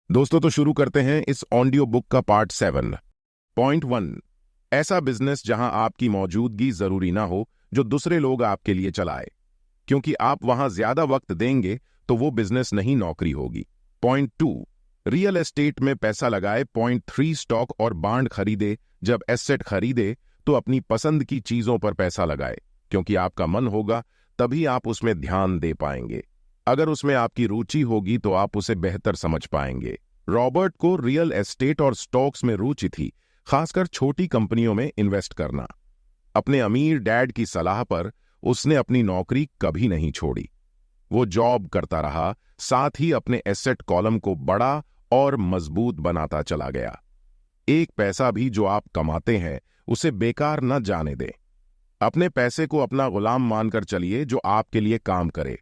दोस्तों, तो शुरू करते हैं इस ऑडियो बुक का पार्ट 7। पॉइंट 1, ऐसा बिजनेस जहां आपकी मौजूदगी जरूरी ना हो, जो दूसरे लोग आपके लिए चलाए, क्योंकि आप वहां ज्यादा वक्त देंगे तो वो बिजनेस नहीं, नौकरी होगी। पॉइंट 2, रियल एस्टेट में पैसा लगाए। पॉइंट 3, स्टॉक और बॉन्ड खरीदे। जब एसेट खरीदे तो अपनी पसंद की चीजों पर पैसा लगाए, क्योंकि आपका मन होगा तभी आप उसमें ध्यान दे पाएंगे। अगर उसमें आपकी रुचि होगी तो आप उसे बेहतर समझ पाएंगे। रॉबर्ट को रियल एस्टेट और स्टॉक्स में रुचि थी, खासकर छोटी कंपनियों में इन्वेस्ट करना। अपने अमीर डैड की सलाह पर उसने अपनी नौकरी कभी नहीं छोड़ी। वो जॉब करता रहा, साथ ही अपने एसेट कॉलम को बड़ा और मजबूत बनाता चला गया। एक पैसा भी जो आप कमाते हैं उसे बेकार न जाने दें। अपने पैसे को अपना गुलाम मानकर चलिए, जो आपके लिए काम करे।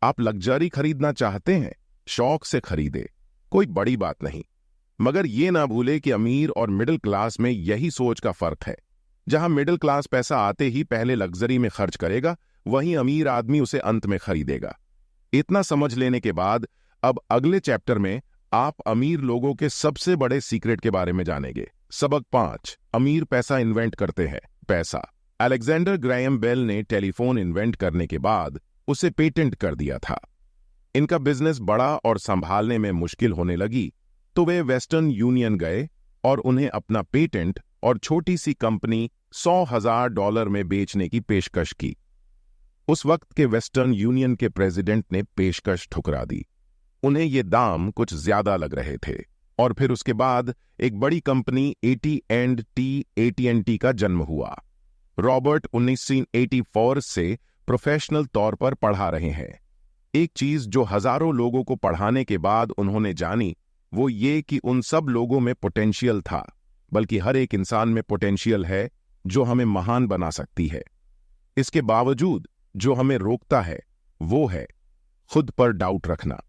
आप लग्जरी खरीदना चाहते हैं, शौक से खरीदे, कोई बड़ी बात नहीं। मगर ये ना भूले कि अमीर और मिडिल क्लास में यही सोच का फर्क है। जहां मिडिल क्लास पैसा आते ही पहले लग्जरी में खर्च करेगा, वहीं अमीर आदमी उसे अंत में खरीदेगा। इतना समझ लेने के बाद अब अगले चैप्टर में आप अमीर लोगों के सबसे बड़े सीक्रेट के बारे में जानेंगे। सबक 5, अमीर पैसा इन्वेंट करते हैं। पैसा। अलेक्जेंडर ग्राहम बेल ने टेलीफोन इन्वेंट करने के बाद उसे पेटेंट कर दिया था। इनका बिजनेस बड़ा और संभालने में मुश्किल होने लगी, तो वे वेस्टर्न यूनियन गए और उन्हें अपना पेटेंट और छोटी सी कंपनी $100,000 में बेचने की पेशकश की। उस वक्त के वेस्टर्न यूनियन के प्रेसिडेंट ने पेशकश ठुकरा दी। उन्हें ये दाम कुछ ज्यादा लग रहे थे, और फिर उसके बाद एक बड़ी कंपनी AT&T का जन्म हुआ। रॉबर्ट 1984 से प्रोफेशनल तौर पर पढ़ा रहे हैं। एक चीज जो हजारों लोगों को पढ़ाने के बाद उन्होंने जानी, वो ये कि उन सब लोगों में पोटेंशियल था, बल्कि हर एक इंसान में पोटेंशियल है जो हमें महान बना सकती है। इसके बावजूद जो हमें रोकता है वो है खुद पर डाउट रखना।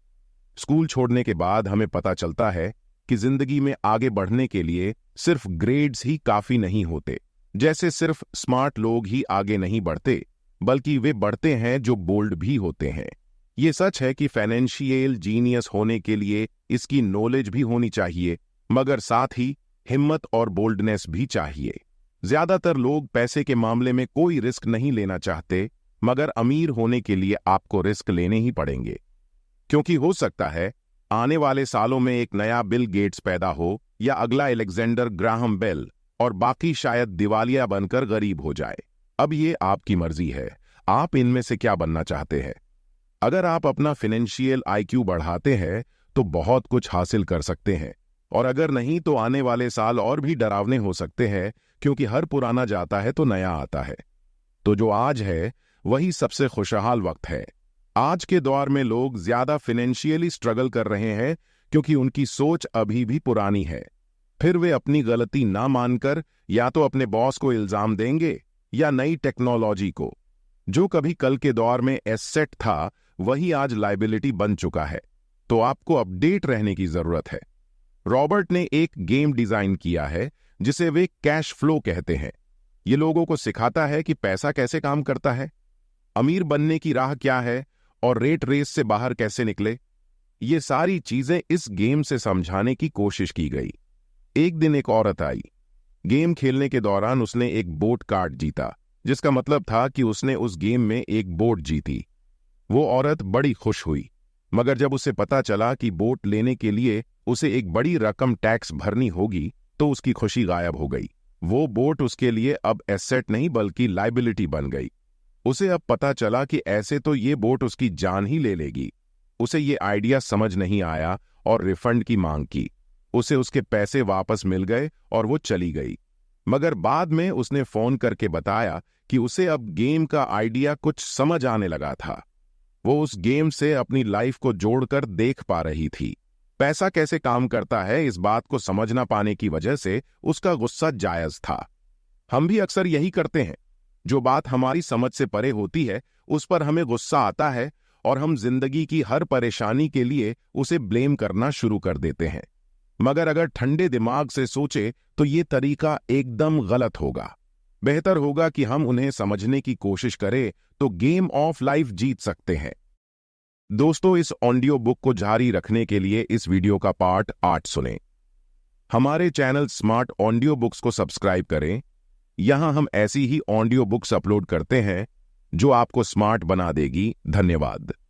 स्कूल छोड़ने के बाद हमें पता चलता है कि जिंदगी में आगे बढ़ने के लिए सिर्फ ग्रेड्स ही काफी नहीं होते। जैसे सिर्फ स्मार्ट लोग ही आगे नहीं बढ़ते, बल्कि वे बढ़ते हैं जो बोल्ड भी होते हैं। ये सच है कि फाइनेंशियल जीनियस होने के लिए इसकी नॉलेज भी होनी चाहिए, मगर साथ ही हिम्मत और बोल्डनेस भी चाहिए। ज्यादातर लोग पैसे के मामले में कोई रिस्क नहीं लेना चाहते, मगर अमीर होने के लिए आपको रिस्क लेने ही पड़ेंगे, क्योंकि हो सकता है आने वाले सालों में एक नया बिल गेट्स पैदा हो, या अगला अलेक्जेंडर ग्राहम बेल, और बाकी शायद दिवालिया बनकर गरीब हो जाए। अब ये आपकी मर्जी है, आप इनमें से क्या बनना चाहते हैं। अगर आप अपना फाइनेंशियल IQ बढ़ाते हैं तो बहुत कुछ हासिल कर सकते हैं, और अगर नहीं तो आने वाले साल और भी डरावने हो सकते हैं, क्योंकि हर पुराना जाता है तो नया आता है। तो जो आज है वही सबसे खुशहाल वक्त है। आज के दौर में लोग ज्यादा फाइनेंशियली स्ट्रगल कर रहे हैं क्योंकि उनकी सोच अभी भी पुरानी है। फिर वे अपनी गलती ना मानकर या तो अपने बॉस को इल्जाम देंगे या नई टेक्नोलॉजी को। जो कभी कल के दौर में एसेट था वही आज लायबिलिटी बन चुका है, तो आपको अपडेट रहने की जरूरत है। रॉबर्ट ने एक गेम डिजाइन किया है जिसे वे कैश फ्लो कहते हैं। ये लोगों को सिखाता है कि पैसा कैसे काम करता है, अमीर बनने की राह क्या है, और रेट रेस से बाहर कैसे निकले। ये सारी चीजें इस गेम से समझाने की कोशिश की गई। एक दिन एक औरत आई। गेम खेलने के दौरान उसने एक बोट कार्ड जीता, जिसका मतलब था कि उसने उस गेम में एक बोट जीती। वो औरत बड़ी खुश हुई, मगर जब उसे पता चला कि बोट लेने के लिए उसे एक बड़ी रकम टैक्स भरनी होगी, तो उसकी खुशी गायब हो गई। वो बोट उसके लिए अब एसेट नहीं बल्कि लायबिलिटी बन गई। उसे अब पता चला कि ऐसे तो ये बोट उसकी जान ही ले लेगी। उसे ये आइडिया समझ नहीं आया और रिफंड की मांग की। उसे उसके पैसे वापस मिल गए और वो चली गई। मगर बाद में उसने फोन करके बताया कि उसे अब गेम का आइडिया कुछ समझ आने लगा था। वो उस गेम से अपनी लाइफ को जोड़कर देख पा रही थी। पैसा कैसे काम करता है, इस बात को समझ ना पाने की वजह से उसका गुस्सा जायज था। हम भी अक्सर यही करते हैं। जो बात हमारी समझ से परे होती है उस पर हमें गुस्सा आता है, और हम जिंदगी की हर परेशानी के लिए उसे ब्लेम करना शुरू कर देते हैं। मगर अगर ठंडे दिमाग से सोचे तो ये तरीका एकदम गलत होगा। बेहतर होगा कि हम उन्हें समझने की कोशिश करें, तो गेम ऑफ लाइफ जीत सकते हैं। दोस्तों, इस ऑडियो बुक को जारी रखने के लिए इस वीडियो का पार्ट 8 सुनें। हमारे चैनल स्मार्ट ऑडियो बुक्स को सब्सक्राइब करें। यहां हम ऐसी ही ऑडियो बुक्स अपलोड करते हैं जो आपको स्मार्ट बना देगी। धन्यवाद।